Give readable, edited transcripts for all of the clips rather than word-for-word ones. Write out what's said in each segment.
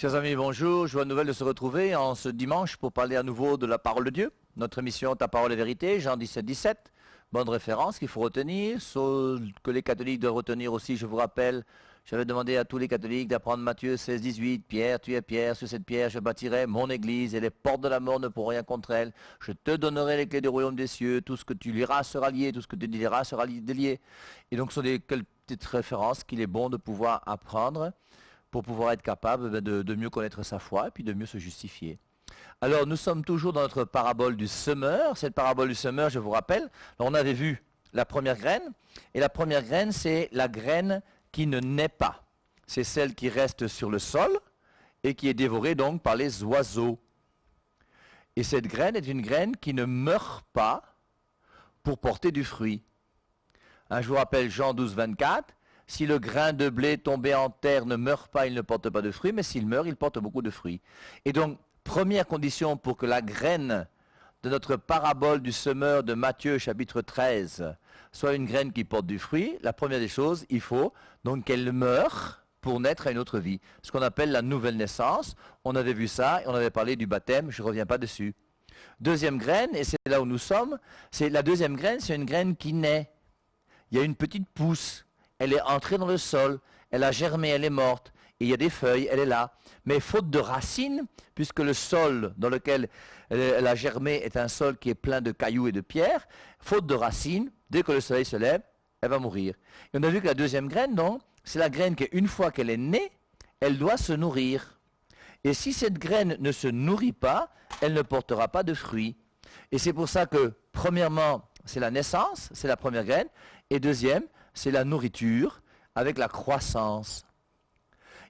Chers amis, bonjour. Joie nouvelle de se retrouver en ce dimanche pour parler à nouveau de la parole de Dieu. Notre émission Ta parole est vérité, Jean 17, 17. Bonne référence qu'il faut retenir, ce que les catholiques doivent retenir aussi, je vous rappelle. J'avais demandé à tous les catholiques d'apprendre Matthieu 16, 18. Pierre, tu es Pierre, sur cette pierre je bâtirai mon église et les portes de la mort ne pourront rien contre elle. Je te donnerai les clés du royaume des cieux. Tout ce que tu liras sera lié, tout ce que tu diras sera délié. Et donc ce sont des petites références qu'il est bon de pouvoir apprendre pour pouvoir être capable de mieux connaître sa foi et puis de mieux se justifier. Alors nous sommes toujours dans notre parabole du semeur. Cette parabole du semeur, je vous rappelle, on avait vu la première graine, et la première graine, c'est la graine qui ne naît pas. C'est celle qui reste sur le sol et qui est dévorée donc par les oiseaux. Et cette graine est une graine qui ne meurt pas pour porter du fruit. Je vous rappelle Jean 12, 24. Si le grain de blé tombé en terre ne meurt pas, il ne porte pas de fruits, mais s'il meurt, il porte beaucoup de fruits. Et donc, première condition pour que la graine de notre parabole du semeur de Matthieu chapitre 13 soit une graine qui porte du fruit, la première des choses, il faut donc qu'elle meure pour naître à une autre vie. Ce qu'on appelle la nouvelle naissance. On avait vu ça et on avait parlé du baptême, je ne reviens pas dessus. Deuxième graine, et c'est là où nous sommes, la deuxième graine, c'est une graine qui naît. Il y a une petite pousse. Elle est entrée dans le sol, elle a germé, elle est morte, et il y a des feuilles, elle est là. Mais faute de racines, puisque le sol dans lequel elle a germé est un sol qui est plein de cailloux et de pierres, faute de racines, dès que le soleil se lève, elle va mourir. Et on a vu que la deuxième graine, non, c'est la graine qui, une fois qu'elle est née, elle doit se nourrir. Et si cette graine ne se nourrit pas, elle ne portera pas de fruits. Et c'est pour ça que, premièrement, c'est la naissance, c'est la première graine, et deuxième, c'est la nourriture avec la croissance.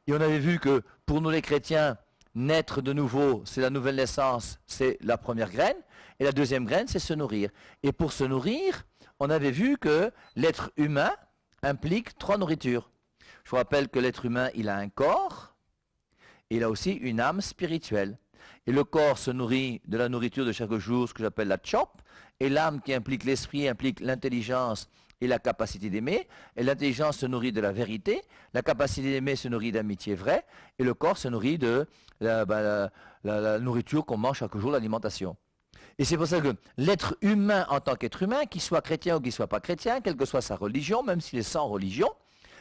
Et on avait vu que pour nous les chrétiens, naître de nouveau, c'est la nouvelle naissance, c'est la première graine. Et la deuxième graine, c'est se nourrir. Et pour se nourrir, on avait vu que l'être humain implique trois nourritures. Je vous rappelle que l'être humain, il a un corps, et il a aussi une âme spirituelle. Et le corps se nourrit de la nourriture de chaque jour, ce que j'appelle la chop, et l'âme qui implique l'esprit, implique l'intelligence et la capacité d'aimer, et l'intelligence se nourrit de la vérité, la capacité d'aimer se nourrit d'amitié vraie, et le corps se nourrit de la nourriture qu'on mange chaque jour, l'alimentation. Et c'est pour ça que l'être humain en tant qu'être humain, qu'il soit chrétien ou qu'il ne soit pas chrétien, quelle que soit sa religion, même s'il est sans religion,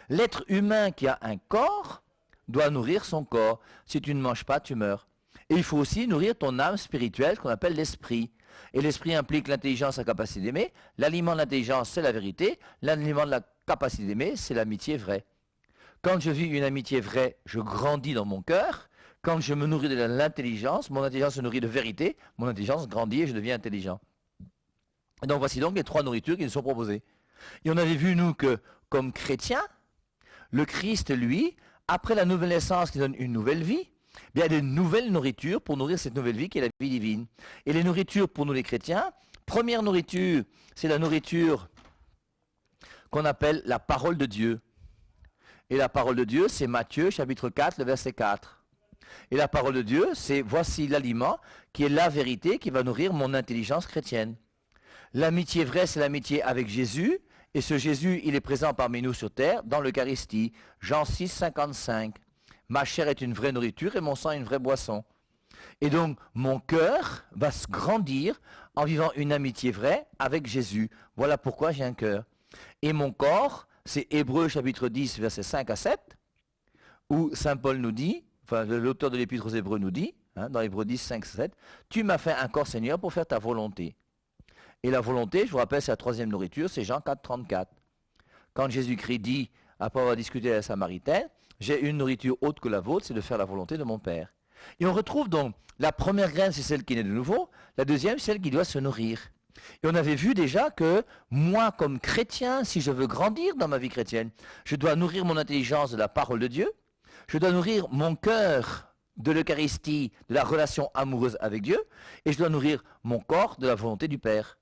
l'être humain qui a un corps doit nourrir son corps. Si tu ne manges pas, tu meurs. Et il faut aussi nourrir ton âme spirituelle, qu'on appelle l'esprit. Et l'esprit implique l'intelligence, la capacité d'aimer. L'aliment de l'intelligence, c'est la vérité. L'aliment de la capacité d'aimer, c'est l'amitié vraie. Quand je vis une amitié vraie, je grandis dans mon cœur. Quand je me nourris de l'intelligence, mon intelligence se nourrit de vérité. Mon intelligence grandit et je deviens intelligent. Et donc voici donc les trois nourritures qui nous sont proposées. Et on avait vu, nous, que comme chrétiens, le Christ, lui, après la nouvelle naissance qui donne une nouvelle vie, il y a des nouvelles nourritures pour nourrir cette nouvelle vie qui est la vie divine. Et les nourritures pour nous les chrétiens, première nourriture, c'est la nourriture qu'on appelle la parole de Dieu. Et la parole de Dieu, c'est Matthieu chapitre 4, le verset 4. Et la parole de Dieu, c'est voici l'aliment qui est la vérité qui va nourrir mon intelligence chrétienne. L'amitié vraie, c'est l'amitié avec Jésus. Et ce Jésus, il est présent parmi nous sur terre dans l'Eucharistie. Jean 6, 55. Ma chair est une vraie nourriture et mon sang est une vraie boisson. Et donc, mon cœur va se grandir en vivant une amitié vraie avec Jésus. Voilà pourquoi j'ai un cœur. Et mon corps, c'est Hébreux chapitre 10, versets 5 à 7, où Saint Paul nous dit, enfin l'auteur de l'Épître aux Hébreux nous dit, dans Hébreux 10, 5, 7, « Tu m'as fait un corps, Seigneur, pour faire ta volonté. » Et la volonté, je vous rappelle, c'est la troisième nourriture, c'est Jean 4, 34. Quand Jésus-Christ dit, après avoir discuté avec la Samaritaine, j'ai une nourriture autre que la vôtre, c'est de faire la volonté de mon Père. Et on retrouve donc, la première graine, c'est celle qui naît de nouveau, la deuxième, c'est celle qui doit se nourrir. Et on avait vu déjà que moi, comme chrétien, si je veux grandir dans ma vie chrétienne, je dois nourrir mon intelligence de la parole de Dieu, je dois nourrir mon cœur de l'Eucharistie, de la relation amoureuse avec Dieu, et je dois nourrir mon corps de la volonté du Père.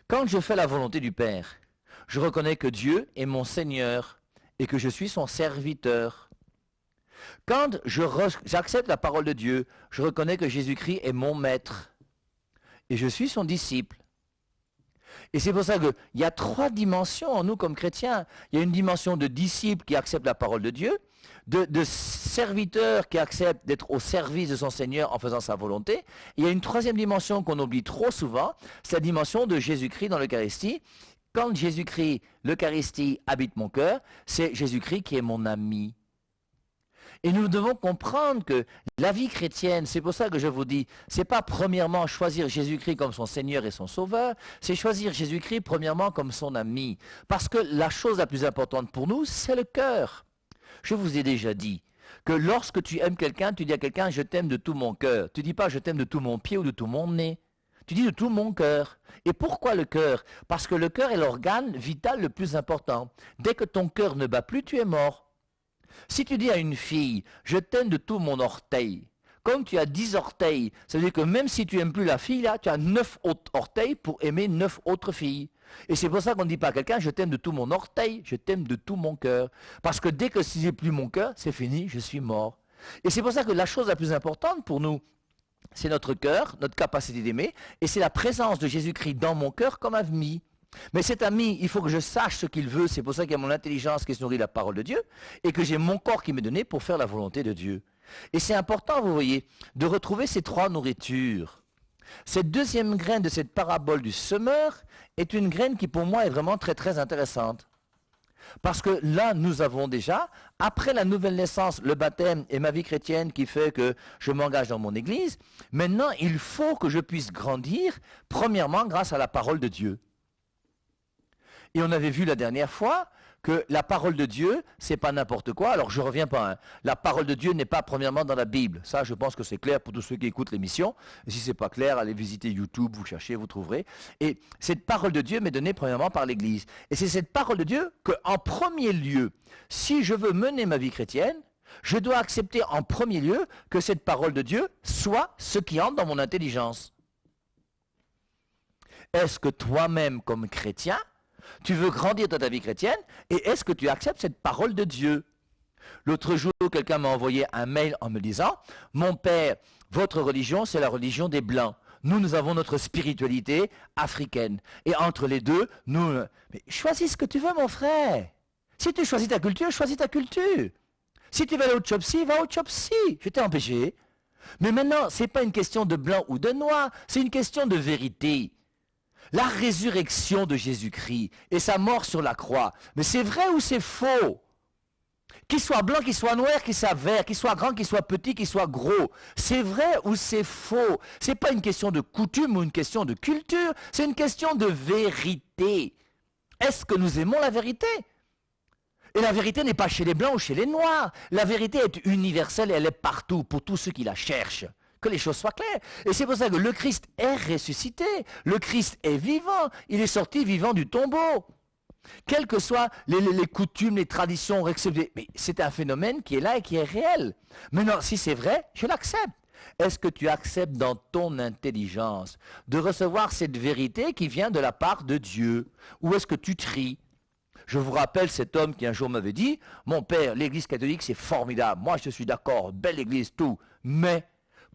Quand je fais la volonté du Père, je reconnais que Dieu est mon Seigneur et que je suis son serviteur. Quand j'accepte la parole de Dieu, je reconnais que Jésus-Christ est mon maître et je suis son disciple. Et c'est pour ça qu'il y a 3 dimensions en nous comme chrétiens. Il y a une dimension de disciple qui accepte la parole de Dieu, de serviteur qui accepte d'être au service de son Seigneur en faisant sa volonté. Et il y a une 3e dimension qu'on oublie trop souvent, c'est la dimension de Jésus-Christ dans l'Eucharistie. Quand Jésus-Christ, l'Eucharistie, habite mon cœur, c'est Jésus-Christ qui est mon ami. Et nous devons comprendre que la vie chrétienne, c'est pour ça que je vous dis, c'est pas premièrement choisir Jésus-Christ comme son Seigneur et son Sauveur, c'est choisir Jésus-Christ premièrement comme son ami. Parce que la chose la plus importante pour nous, c'est le cœur. Je vous ai déjà dit que lorsque tu aimes quelqu'un, tu dis à quelqu'un « je t'aime de tout mon cœur ». Tu ne dis pas « je t'aime de tout mon pied ou de tout mon nez ». Tu dis de tout mon cœur. Et pourquoi le cœur? Parce que le cœur est l'organe vital le plus important. Dès que ton cœur ne bat plus, tu es mort. Si tu dis à une fille, je t'aime de tout mon orteil, comme tu as 10 orteils, ça veut dire que même si tu n'aimes plus la fille, là, tu as 9 autres orteils pour aimer 9 autres filles. Et c'est pour ça qu'on ne dit pas à quelqu'un, je t'aime de tout mon orteil, je t'aime de tout mon cœur. Parce que dès que si j'ai plus mon cœur, c'est fini, je suis mort. Et c'est pour ça que la chose la plus importante pour nous, c'est notre cœur, notre capacité d'aimer, et c'est la présence de Jésus-Christ dans mon cœur comme ami. Mais cet ami, il faut que je sache ce qu'il veut, c'est pour ça qu'il y a mon intelligence qui se nourrit de la parole de Dieu, et que j'ai mon corps qui m'est donné pour faire la volonté de Dieu. Et c'est important, vous voyez, de retrouver ces 3 nourritures. Cette 2e graine de cette parabole du semeur est une graine qui pour moi est vraiment très très intéressante. Parce que là, nous avons déjà, après la nouvelle naissance, le baptême et ma vie chrétienne qui fait que je m'engage dans mon église, maintenant il faut que je puisse grandir, premièrement grâce à la parole de Dieu. Et on avait vu la dernière fois que la parole de Dieu, c'est pas n'importe quoi. Alors je reviens pas. La parole de Dieu n'est pas premièrement dans la Bible. Ça, je pense que c'est clair pour tous ceux qui écoutent l'émission. Et si c'est pas clair, allez visiter YouTube, vous cherchez, vous trouverez. Et cette parole de Dieu m'est donnée premièrement par l'Église. Et c'est cette parole de Dieu qu'en premier lieu, si je veux mener ma vie chrétienne, je dois accepter en premier lieu que cette parole de Dieu soit ce qui entre dans mon intelligence. Est-ce que toi-même, comme chrétien, tu veux grandir dans ta vie chrétienne et est-ce que tu acceptes cette parole de Dieu? L'autre jour, quelqu'un m'a envoyé un mail en me disant « Mon père, votre religion, c'est la religion des Blancs. Nous avons notre spiritualité africaine. Et entre les deux, nous... » Mais choisis ce que tu veux, mon frère. Si tu choisis ta culture, choisis ta culture. Si tu veux aller au Chopsy, va au Chopsy. Je t'ai empêché. Mais maintenant, ce n'est pas une question de blanc ou de noir, c'est une question de vérité. La résurrection de Jésus-Christ et sa mort sur la croix. Mais c'est vrai ou c'est faux? Qu'il soit blanc, qu'il soit noir, qu'il soit vert, qu'il soit grand, qu'il soit petit, qu'il soit gros. C'est vrai ou c'est faux? Ce n'est pas une question de coutume ou une question de culture, c'est une question de vérité. Est-ce que nous aimons la vérité? Et la vérité n'est pas chez les blancs ou chez les noirs. La vérité est universelle et elle est partout pour tous ceux qui la cherchent. Que les choses soient claires. Et c'est pour ça que le Christ est ressuscité. Le Christ est vivant. Il est sorti vivant du tombeau. Quelles que soient les coutumes, les traditions, mais c'est un phénomène qui est là et qui est réel. Maintenant, si c'est vrai, je l'accepte. Est-ce que tu acceptes dans ton intelligence de recevoir cette vérité qui vient de la part de Dieu? Ou est-ce que tu tries? Je vous rappelle cet homme qui un jour m'avait dit « Mon père, l'église catholique, c'est formidable. Moi, je suis d'accord, belle église, tout. Mais...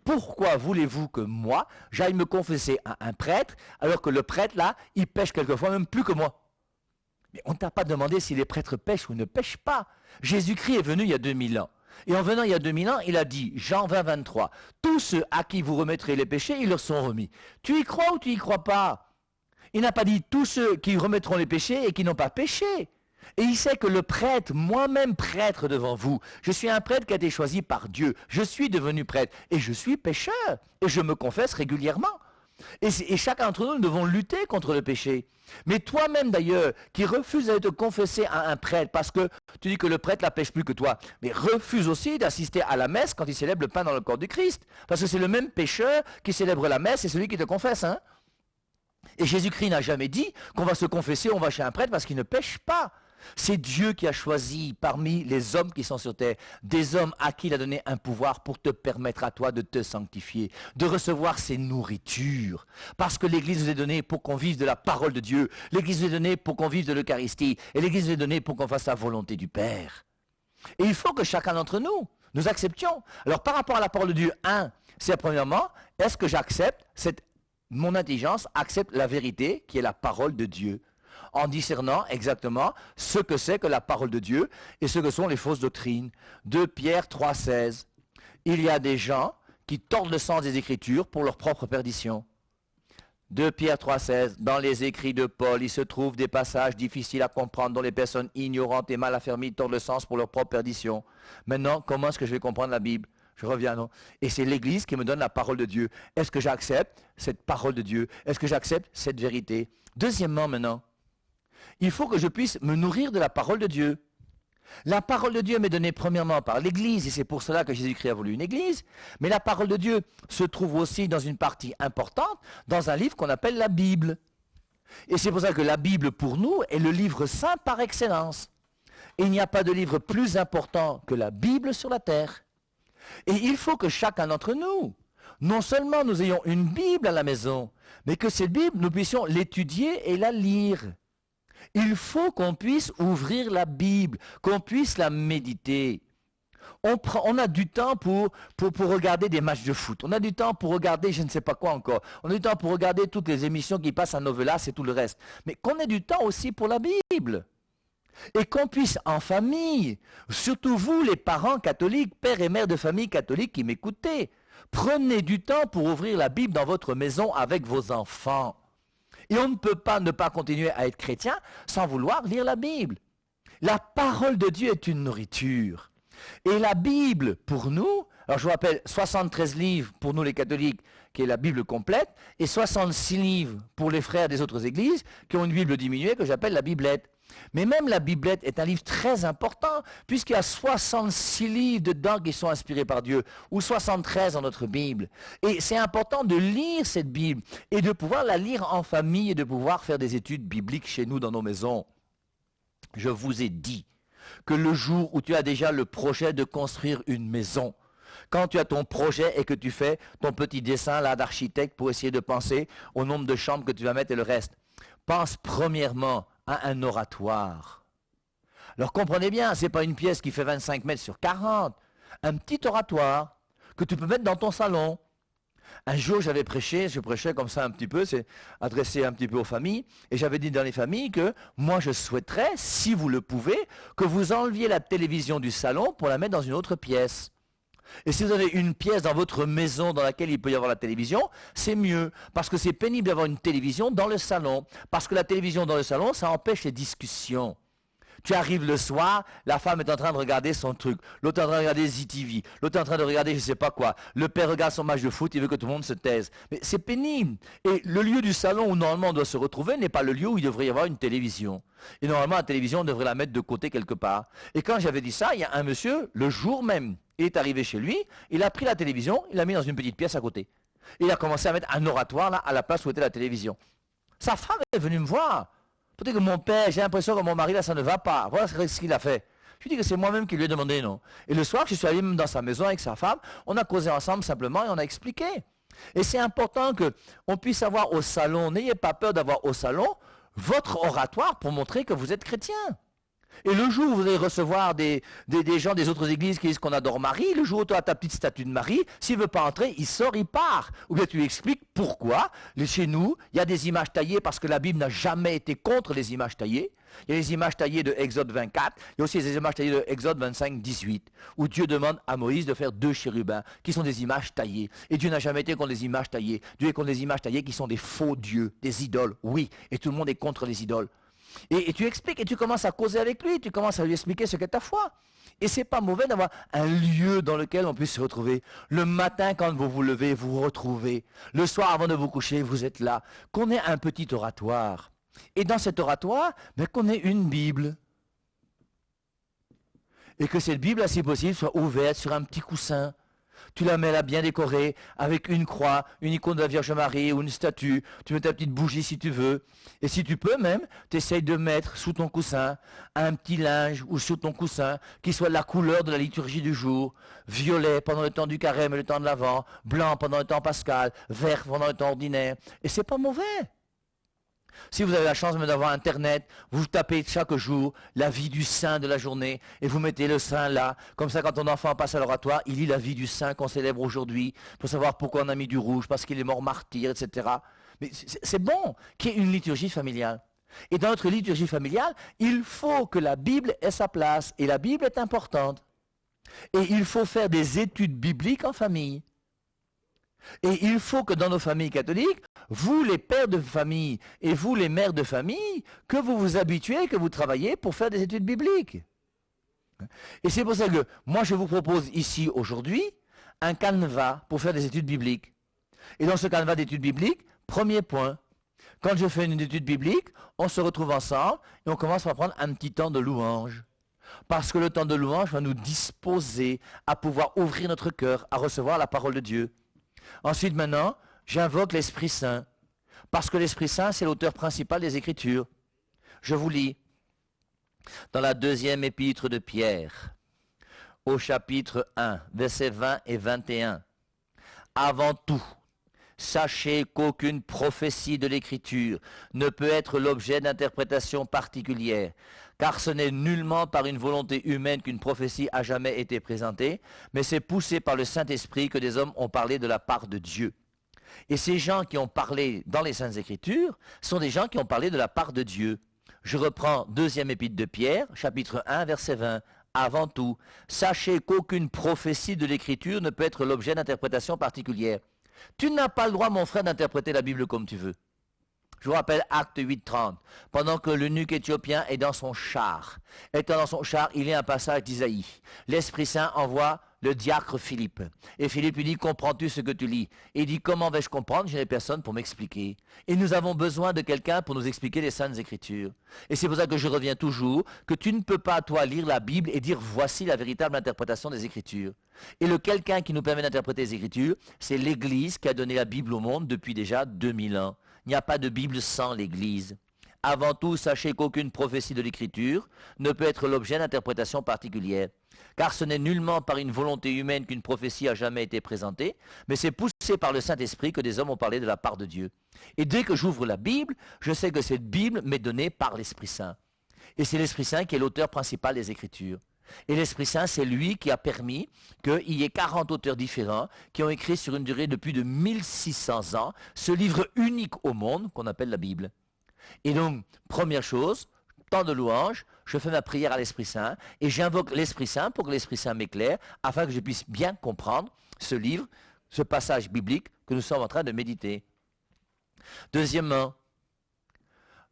pourquoi voulez-vous que moi, j'aille me confesser à un prêtre, alors que le prêtre, là, il pêche quelquefois même plus que moi? Mais on ne t'a pas demandé si les prêtres pêchent ou ne pêchent pas. Jésus-Christ est venu il y a 2000 ans. Et en venant il y a 2000 ans, il a dit, Jean 20, 23, « Tous ceux à qui vous remettrez les péchés, ils leur sont remis. » Tu y crois ou tu y crois pas? Il n'a pas dit « Tous ceux qui remettront les péchés et qui n'ont pas péché. » Et il sait que le prêtre, moi-même prêtre devant vous, je suis un prêtre qui a été choisi par Dieu. Je suis devenu prêtre et je suis pécheur. Et je me confesse régulièrement. Et chacun d'entre nous, nous devons lutter contre le péché. Mais toi-même d'ailleurs, qui refuses d'aller te confesser à un prêtre parce que tu dis que le prêtre ne la pêche plus que toi, mais refuse aussi d'assister à la messe quand il célèbre le pain dans le corps du Christ. Parce que c'est le même pécheur qui célèbre la messe et celui qui te confesse. Hein? Et Jésus-Christ n'a jamais dit qu'on va se confesser, on va chez un prêtre parce qu'il ne pêche pas. C'est Dieu qui a choisi parmi les hommes qui sont sur terre, des hommes à qui il a donné un pouvoir pour te permettre à toi de te sanctifier, de recevoir ses nourritures. Parce que l'Église nous est donnée pour qu'on vive de la parole de Dieu, l'Église nous est donnée pour qu'on vive de l'Eucharistie, et l'Église nous est donnée pour qu'on fasse la volonté du Père. Et il faut que chacun d'entre nous, nous acceptions. Alors par rapport à la parole de Dieu, c'est premièrement, est-ce que j'accepte cette mon intelligence accepte la vérité qui est la parole de Dieu, en discernant exactement ce que c'est que la parole de Dieu et ce que sont les fausses doctrines. 2 Pierre 3,16. Il y a des gens qui tordent le sens des Écritures pour leur propre perdition. 2 Pierre 3,16. Dans les écrits de Paul, il se trouve des passages difficiles à comprendre dont les personnes ignorantes et mal affermies tordent le sens pour leur propre perdition. Maintenant, comment est-ce que je vais comprendre la Bible? Je reviens, non? Et c'est l'Église qui me donne la parole de Dieu. Est-ce que j'accepte cette parole de Dieu? Est-ce que j'accepte cette vérité? Deuxièmement, maintenant, il faut que je puisse me nourrir de la parole de Dieu. La parole de Dieu m'est donnée premièrement par l'Église, et c'est pour cela que Jésus-Christ a voulu une Église, mais la parole de Dieu se trouve aussi dans une partie importante, dans un livre qu'on appelle la Bible. Et c'est pour ça que la Bible, pour nous, est le livre saint par excellence. Et il n'y a pas de livre plus important que la Bible sur la terre. Et il faut que chacun d'entre nous, non seulement nous ayons une Bible à la maison, mais que cette Bible, nous puissions l'étudier et la lire. Il faut qu'on puisse ouvrir la Bible, qu'on puisse la méditer. On a du temps pour regarder des matchs de foot. On a du temps pour regarder je ne sais pas quoi encore. On a du temps pour regarder toutes les émissions qui passent à Novelas et tout le reste. Mais qu'on ait du temps aussi pour la Bible. Et qu'on puisse en famille, surtout vous les parents catholiques, pères et mères de famille catholiques qui m'écoutez, prenez du temps pour ouvrir la Bible dans votre maison avec vos enfants. Et on ne peut pas ne pas continuer à être chrétien sans vouloir lire la Bible. La parole de Dieu est une nourriture. Et la Bible, pour nous, alors je vous rappelle, 73 livres pour nous les catholiques, qui est la Bible complète, et 66 livres pour les frères des autres églises, qui ont une Bible diminuée que j'appelle la Biblette. Mais même la Biblette est un livre très important, puisqu'il y a 66 livres dedans qui sont inspirés par Dieu, ou 73 dans notre Bible. Et c'est important de lire cette Bible, et de pouvoir la lire en famille, et de pouvoir faire des études bibliques chez nous dans nos maisons. Je vous ai dit que le jour où tu as déjà le projet de construire une maison, quand tu as ton projet et que tu fais ton petit dessin là d'architecte pour essayer de penser au nombre de chambres que tu vas mettre et le reste, pense premièrement à un oratoire. Alors comprenez bien, ce n'est pas une pièce qui fait 25 mètres sur 40, un petit oratoire que tu peux mettre dans ton salon. Un jour je prêchais comme ça un petit peu, c'est adressé un petit peu aux familles, et j'avais dit dans les familles que moi je souhaiterais, si vous le pouvez, que vous enleviez la télévision du salon pour la mettre dans une autre pièce. Et si vous avez une pièce dans votre maison dans laquelle il peut y avoir la télévision, c'est mieux, parce que c'est pénible d'avoir une télévision dans le salon, parce que la télévision dans le salon, ça empêche les discussions. Tu arrives le soir, la femme est en train de regarder son truc, l'autre est en train de regarder ZTV, l'autre est en train de regarder je ne sais pas quoi, le père regarde son match de foot, il veut que tout le monde se taise. Mais c'est pénible. Et le lieu du salon où normalement on doit se retrouver n'est pas le lieu où il devrait y avoir une télévision. Et normalement la télévision, on devrait la mettre de côté quelque part. Et quand j'avais dit ça, il y a un monsieur, le jour même, il est arrivé chez lui, il a pris la télévision, il l'a mis dans une petite pièce à côté. Et il a commencé à mettre un oratoire là, à la place où était la télévision. Sa femme est venue me voir. Peut-être que mon père, j'ai l'impression que mon mari là, ça ne va pas. Voilà ce qu'il a fait. Je lui ai dit que c'est moi-même qui lui ai demandé non. Et le soir, je suis allé même dans sa maison avec sa femme, on a causé ensemble simplement et on a expliqué. Et c'est important qu'on puisse avoir au salon, n'ayez pas peur d'avoir au salon votre oratoire pour montrer que vous êtes chrétien. Et le jour où vous allez recevoir des gens des autres églises qui disent qu'on adore Marie, le jour où tu as ta petite statue de Marie, s'il ne veut pas entrer, il sort, il part. Ou bien tu lui expliques pourquoi. Chez nous, il y a des images taillées parce que la Bible n'a jamais été contre les images taillées. Il y a les images taillées de Exode 24, il y a aussi les images taillées de Exode 25, 18, où Dieu demande à Moïse de faire 2 chérubins, qui sont des images taillées. Et Dieu n'a jamais été contre les images taillées. Dieu est contre les images taillées qui sont des faux dieux, des idoles, oui. Et tout le monde est contre les idoles. Et tu expliques, et tu commences à causer avec lui, tu commences à lui expliquer ce qu'est ta foi. Et c'est pas mauvais d'avoir un lieu dans lequel on puisse se retrouver. Le matin, quand vous vous levez, vous vous retrouvez. Le soir, avant de vous coucher, vous êtes là. Qu'on ait un petit oratoire. Et dans cet oratoire, qu'on ait une Bible. Et que cette Bible, si possible, soit ouverte sur un petit coussin. Tu la mets là bien décorée, avec une croix, une icône de la Vierge Marie ou une statue. Tu mets ta petite bougie si tu veux. Et si tu peux même, tu essayes de mettre sous ton coussin un petit linge ou sous ton coussin qui soit la couleur de la liturgie du jour. Violet pendant le temps du carême et le temps de l'Avent, blanc pendant le temps pascal, vert pendant le temps ordinaire. Et c'est pas mauvais. Si vous avez la chance même d'avoir Internet, vous tapez chaque jour la vie du saint de la journée et vous mettez le saint là. Comme ça, quand ton enfant passe à l'oratoire, il lit la vie du saint qu'on célèbre aujourd'hui pour savoir pourquoi on a mis du rouge, parce qu'il est mort martyr, etc. Mais c'est bon qu'il y ait une liturgie familiale. Et dans notre liturgie familiale, il faut que la Bible ait sa place. Et la Bible est importante. Et il faut faire des études bibliques en famille. Et il faut que dans nos familles catholiques, vous les pères de famille et vous les mères de famille, que vous vous habituez, que vous travaillez pour faire des études bibliques. Et c'est pour ça que moi je vous propose ici aujourd'hui un canevas pour faire des études bibliques. Et dans ce canevas d'études bibliques, premier point, quand je fais une étude biblique, on se retrouve ensemble et on commence par prendre un petit temps de louange. Parce que le temps de louange va nous disposer à pouvoir ouvrir notre cœur, à recevoir la parole de Dieu. Ensuite, maintenant, j'invoque l'Esprit Saint. Parce que l'Esprit Saint, c'est l'auteur principal des Écritures. Je vous lis dans la deuxième épître de Pierre, au chapitre 1, versets 20 et 21. Avant tout, sachez qu'aucune prophétie de l'Écriture ne peut être l'objet d'interprétation particulière, car ce n'est nullement par une volonté humaine qu'une prophétie a jamais été présentée, mais c'est poussé par le Saint-Esprit que des hommes ont parlé de la part de Dieu. Et ces gens qui ont parlé dans les Saintes Écritures sont des gens qui ont parlé de la part de Dieu. Je reprends deuxième épître de Pierre, chapitre 1, verset 20. Avant tout, sachez qu'aucune prophétie de l'Écriture ne peut être l'objet d'interprétation particulière. Tu n'as pas le droit, mon frère, d'interpréter la Bible comme tu veux. Je vous rappelle Acte 8.30. Pendant que l'eunuque éthiopien est dans son char, étant dans son char, il y a un passage d'Isaïe. L'Esprit Saint envoie le diacre Philippe. Et Philippe lui dit, comprends-tu ce que tu lis? Et il dit, comment vais-je comprendre? Je n'ai personne pour m'expliquer. Et nous avons besoin de quelqu'un pour nous expliquer les Saintes Écritures. Et c'est pour ça que je reviens toujours, que tu ne peux pas, toi, lire la Bible et dire, voici la véritable interprétation des Écritures. Et le quelqu'un qui nous permet d'interpréter les Écritures, c'est l'Église qui a donné la Bible au monde depuis déjà 2000 ans. Il n'y a pas de Bible sans l'Église. Avant tout, sachez qu'aucune prophétie de l'Écriture ne peut être l'objet d'interprétation particulière. Car ce n'est nullement par une volonté humaine qu'une prophétie a jamais été présentée, mais c'est poussé par le Saint-Esprit que des hommes ont parlé de la part de Dieu. Et dès que j'ouvre la Bible, je sais que cette Bible m'est donnée par l'Esprit Saint. Et c'est l'Esprit Saint qui est l'auteur principal des Écritures. Et l'Esprit Saint, c'est lui qui a permis qu'il y ait 40 auteurs différents qui ont écrit sur une durée de plus de 1600 ans ce livre unique au monde qu'on appelle la Bible. Et donc, première chose, temps de louange, je fais ma prière à l'Esprit Saint et j'invoque l'Esprit Saint pour que l'Esprit Saint m'éclaire afin que je puisse bien comprendre ce livre, ce passage biblique que nous sommes en train de méditer. Deuxièmement,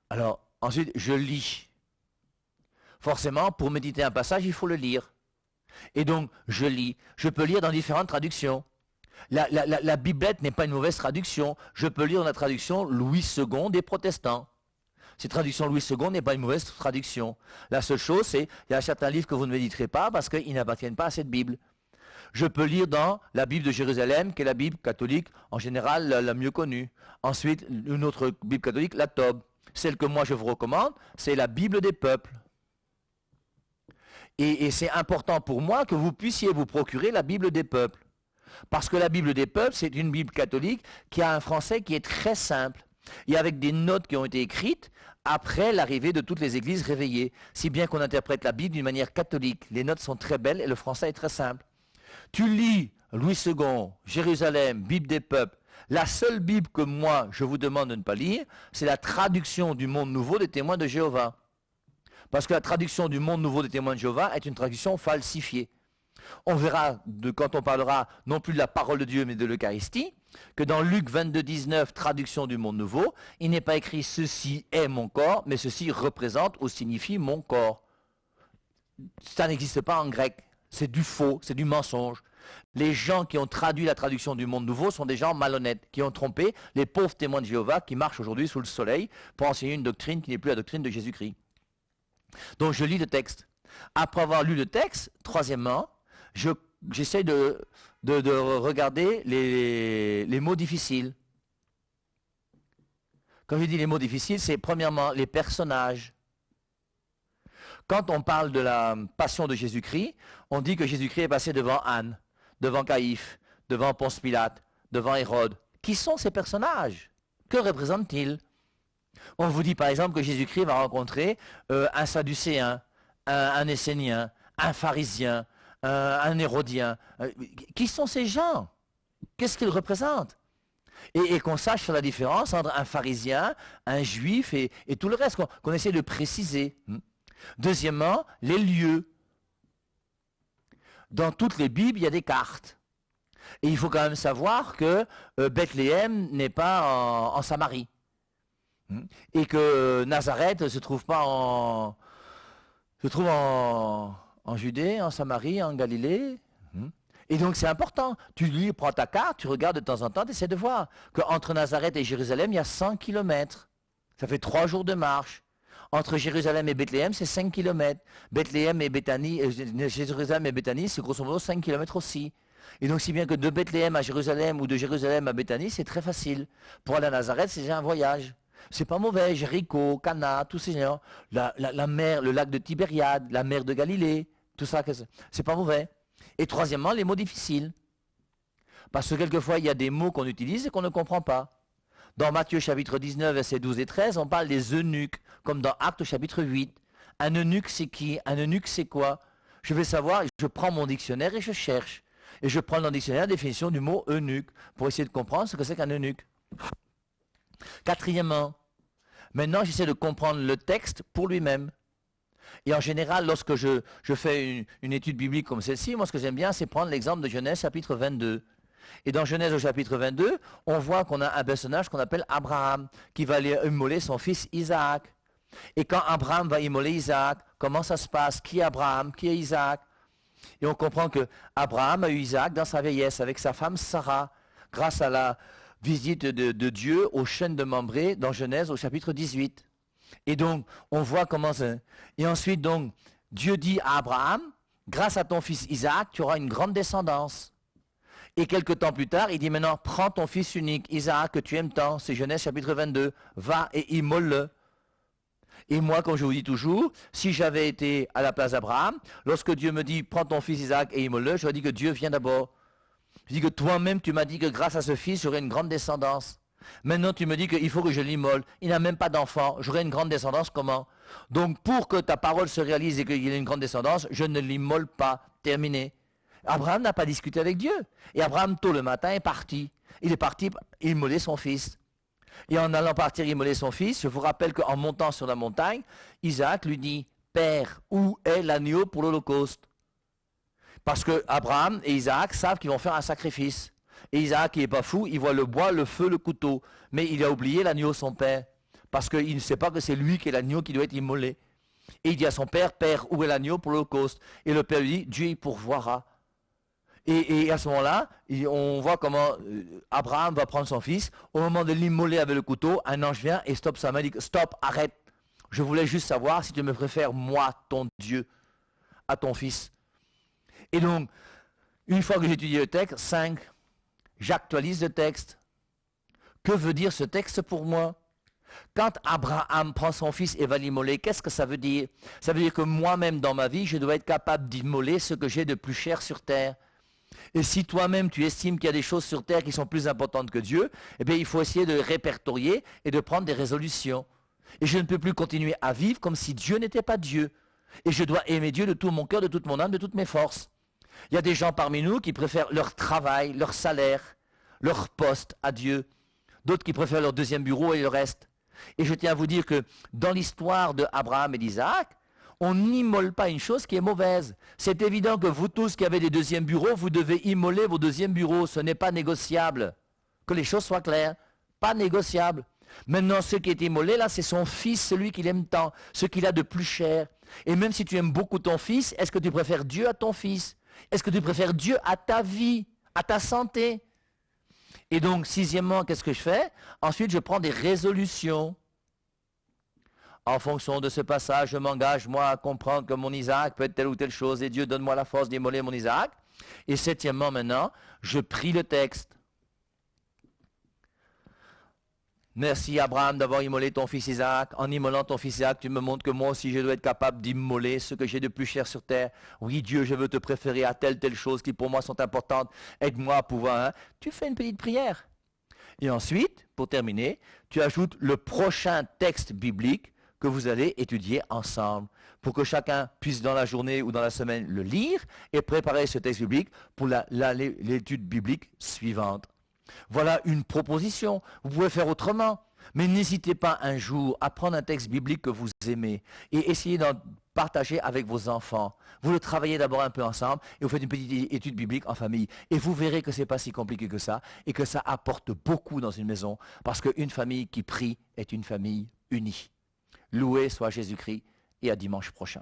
alors ensuite je lis. Forcément, pour méditer un passage, il faut le lire. Et donc, je lis. Je peux lire dans différentes traductions. La Biblette n'est pas une mauvaise traduction. Je peux lire dans la traduction Louis II des protestants. Cette traduction Louis II n'est pas une mauvaise traduction. La seule chose, c'est qu'il y a certains livres que vous ne méditerez pas parce qu'ils n'appartiennent pas à cette Bible. Je peux lire dans la Bible de Jérusalem, qui est la Bible catholique, en général la mieux connue. Ensuite, une autre Bible catholique, la Tob. Celle que moi je vous recommande, c'est la Bible des peuples. Et c'est important pour moi que vous puissiez vous procurer la Bible des peuples. Parce que la Bible des peuples, c'est une Bible catholique qui a un français qui est très simple. Et avec des notes qui ont été écrites après l'arrivée de toutes les églises réveillées. Si bien qu'on interprète la Bible d'une manière catholique. Les notes sont très belles et le français est très simple. Tu lis Louis II, Jérusalem, Bible des peuples. La seule Bible que moi, je vous demande de ne pas lire, c'est la traduction du Monde Nouveau des Témoins de Jéhovah. Parce que la traduction du Monde Nouveau des Témoins de Jéhovah est une traduction falsifiée. On verra, quand on parlera non plus de la parole de Dieu, mais de l'Eucharistie, que dans Luc 22, 19, traduction du Monde Nouveau, il n'est pas écrit « ceci est mon corps », mais « ceci représente ou signifie mon corps ». Ça n'existe pas en grec. C'est du faux, c'est du mensonge. Les gens qui ont traduit la traduction du Monde Nouveau sont des gens malhonnêtes, qui ont trompé les pauvres témoins de Jéhovah qui marchent aujourd'hui sous le soleil pour enseigner une doctrine qui n'est plus la doctrine de Jésus-Christ. Donc je lis le texte. Après avoir lu le texte, troisièmement, j'essaie de regarder les mots difficiles. Quand je dis les mots difficiles, c'est premièrement les personnages. Quand on parle de la passion de Jésus-Christ, on dit que Jésus-Christ est passé devant Anne, devant Caïphe, devant Ponce Pilate, devant Hérode. Qui sont ces personnages? Que représentent-ils? On vous dit par exemple que Jésus-Christ va rencontrer un Sadducéen, un Essénien, un pharisien, un Hérodien. Qui sont ces gens? Qu'est-ce qu'ils représentent? Et qu'on sache faire la différence entre un pharisien, un juif et tout le reste, qu'on essaie de préciser. Deuxièmement, les lieux. Dans toutes les Bibles, il y a des cartes. Et il faut quand même savoir que Bethléem n'est pas en Samarie. Et que Nazareth ne se trouve pas en Judée, en Samarie, en Galilée. Et donc c'est important. Tu prends ta carte, tu regardes de temps en temps, tu essaies de voir qu'entre Nazareth et Jérusalem, il y a 100 kilomètres. Ça fait 3 jours de marche. Entre Jérusalem et Bethléem, c'est 5 kilomètres. Bethléem et Béthanie, Jérusalem et Béthanie, c'est grosso modo 5 kilomètres aussi. Et donc si bien que de Bethléem à Jérusalem ou de Jérusalem à Béthanie, c'est très facile. Pour aller à Nazareth, c'est déjà un voyage. C'est pas mauvais, Jéricho, Cana, tous ces gens, la mer, le lac de Tibériade, la mer de Galilée, tout ça, c'est pas mauvais. Et troisièmement, les mots difficiles. Parce que quelquefois, il y a des mots qu'on utilise et qu'on ne comprend pas. Dans Matthieu chapitre 19, versets 12 et 13, on parle des eunuques, comme dans Actes chapitre 8. Un eunuque, c'est qui? Un eunuque, c'est quoi? Je vais savoir, je prends mon dictionnaire et je cherche. Et je prends dans le dictionnaire la définition du mot eunuque, pour essayer de comprendre ce que c'est qu'un eunuque. Quatrièmement, maintenant j'essaie de comprendre le texte pour lui-même. Et en général, lorsque je fais une étude biblique comme celle-ci, moi ce que j'aime bien, c'est prendre l'exemple de Genèse chapitre 22. Et dans Genèse au chapitre 22, on voit qu'on a un personnage qu'on appelle Abraham, qui va aller immoler son fils Isaac. Et quand Abraham va immoler Isaac, comment ça se passe? Qui est Abraham? Qui est Isaac? Et on comprend que Abraham a eu Isaac dans sa vieillesse avec sa femme Sarah, grâce à la visite de Dieu aux chênes de Mambré dans Genèse au chapitre 18. Et donc, on voit comment ça... Et ensuite, donc, Dieu dit à Abraham, grâce à ton fils Isaac, tu auras une grande descendance. Et quelque temps plus tard, il dit maintenant, prends ton fils unique, Isaac, que tu aimes tant, c'est Genèse chapitre 22, va et immole-le. Et moi, comme je vous dis toujours, si j'avais été à la place d'Abraham, lorsque Dieu me dit, prends ton fils Isaac et immole-le, j'aurais dit que Dieu vient d'abord. Je dis que toi-même, tu m'as dit que grâce à ce fils, j'aurai une grande descendance. Maintenant, tu me dis qu'il faut que je l'immole. Il n'a même pas d'enfant. J'aurai une grande descendance, comment? Donc, pour que ta parole se réalise et qu'il ait une grande descendance, je ne l'immole pas. Terminé. Abraham n'a pas discuté avec Dieu. Et Abraham, tôt le matin, est parti. Il est parti immoler son fils. Et en allant partir immoler son fils, je vous rappelle qu'en montant sur la montagne, Isaac lui dit, « Père, où est l'agneau pour l'Holocauste ?» Parce que Abraham et Isaac savent qu'ils vont faire un sacrifice. Et Isaac, qui n'est pas fou, il voit le bois, le feu, le couteau. Mais il a oublié l'agneau, son père. Parce qu'il ne sait pas que c'est lui qui est l'agneau qui doit être immolé. Et il dit à son père, « Père, où est l'agneau pour l'Holocauste ?» Et le père lui dit, « Dieu y pourvoira. » Et à ce moment-là, on voit comment Abraham va prendre son fils. Au moment de l'immoler avec le couteau, un ange vient et stoppe sa main et dit, « Stop, arrête. Je voulais juste savoir si tu me préfères, moi, ton Dieu, à ton fils. » Et donc, une fois que j'ai étudié le texte, 5, j'actualise le texte. Que veut dire ce texte pour moi? Quand Abraham prend son fils et va l'immoler, qu'est-ce que ça veut dire? Ça veut dire que moi-même, dans ma vie, je dois être capable d'immoler ce que j'ai de plus cher sur terre. Et si toi-même, tu estimes qu'il y a des choses sur terre qui sont plus importantes que Dieu, eh bien, il faut essayer de répertorier et de prendre des résolutions. Et je ne peux plus continuer à vivre comme si Dieu n'était pas Dieu. Et je dois aimer Dieu de tout mon cœur, de toute mon âme, de toutes mes forces. Il y a des gens parmi nous qui préfèrent leur travail, leur salaire, leur poste à Dieu. D'autres qui préfèrent leur deuxième bureau et le reste. Et je tiens à vous dire que dans l'histoire d'Abraham et d'Isaac, on n'immole pas une chose qui est mauvaise. C'est évident que vous tous qui avez des deuxièmes bureaux, vous devez immoler vos deuxièmes bureaux. Ce n'est pas négociable. Que les choses soient claires. Pas négociable. Maintenant, ce qui est immolé, là, c'est son fils, celui qu'il aime tant, ce qu'il a de plus cher. Et même si tu aimes beaucoup ton fils, est-ce que tu préfères Dieu à ton fils? Est-ce que tu préfères Dieu à ta vie, à ta santé? Et donc, sixièmement, qu'est-ce que je fais? Ensuite, je prends des résolutions. En fonction de ce passage, je m'engage, moi, à comprendre que mon Isaac peut être telle ou telle chose, et Dieu donne-moi la force d'immoler mon Isaac. Et septièmement, maintenant, je prie le texte. Merci Abraham d'avoir immolé ton fils Isaac. En immolant ton fils Isaac, tu me montres que moi aussi je dois être capable d'immoler ce que j'ai de plus cher sur terre. Oui Dieu, je veux te préférer à telle chose qui pour moi sont importantes. Aide-moi à pouvoir. Tu fais une petite prière. Et ensuite, pour terminer, tu ajoutes le prochain texte biblique que vous allez étudier ensemble, pour que chacun puisse dans la journée ou dans la semaine le lire et préparer ce texte biblique pour l'étude biblique suivante. Voilà une proposition. Vous pouvez faire autrement. Mais n'hésitez pas un jour à prendre un texte biblique que vous aimez et essayez d'en partager avec vos enfants. Vous le travaillez d'abord un peu ensemble et vous faites une petite étude biblique en famille. Et vous verrez que ce n'est pas si compliqué que ça et que ça apporte beaucoup dans une maison parce qu'une famille qui prie est une famille unie. Loué soit Jésus-Christ et à dimanche prochain.